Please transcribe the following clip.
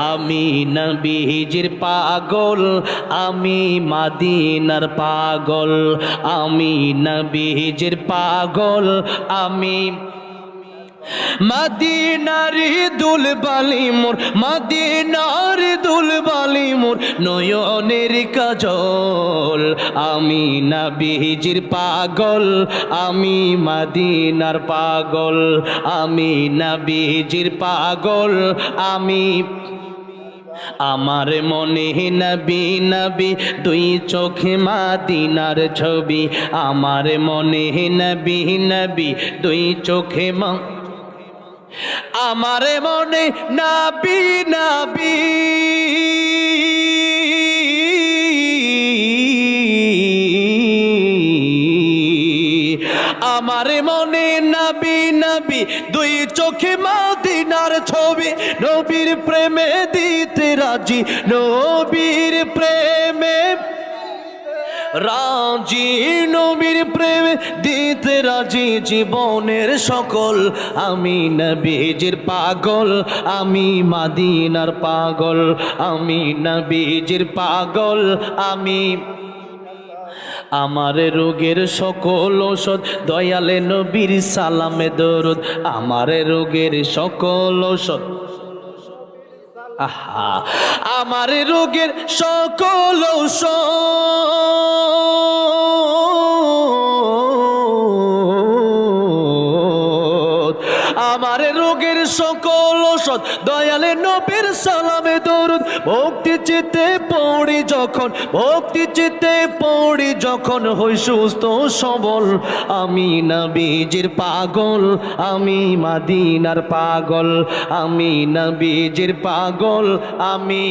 আমি নবীজির পাগল, আমি মদিনার পাগল। আমি নবীজির পাগল, আমি মদিনার দুলবালি মোর, মদিনার দুলবালি মোর নয়নের কাজল। আমি নবীজির পাগল, আমি মদিনার পাগল। আমি নবীজির পাগল, আমি আমার মনে নবী নবী দুই চোখে মদিনার ছবি। আমার মনে নবী নবী দুই চোখে আমার মনে নবী নবী আমার মনে নবী নবী দুই চোখে মদিনার ছবি। নবীর প্রেমে দিতে রাজি, নবীর প্রেমে রাজি, নবীর প্রেমে দিতে রাজি জীবনের সকল। আমি নবীজির পাগল, আমি মদিনার পাগল। আমি নবীজির পাগল, আমি আমার রোগের সকল ঔষধ দয়ালে নবীর সালামে দরুদ। আমার রোগের সকল ঔষধ, আহা আমার রোগের সকল ঔষধ, আমার রোগের সকল ঔষধ দয়ালে নবীর সালামে দরুদ। ভক্তি চিত্তে পড়ি যখন, ভক্তি চিত্তে পড়ি যখন হই সুস্থ সবল। আমি নবীজির পাগল, আমি মদিনার পাগল। আমি নবীজির পাগল, আমি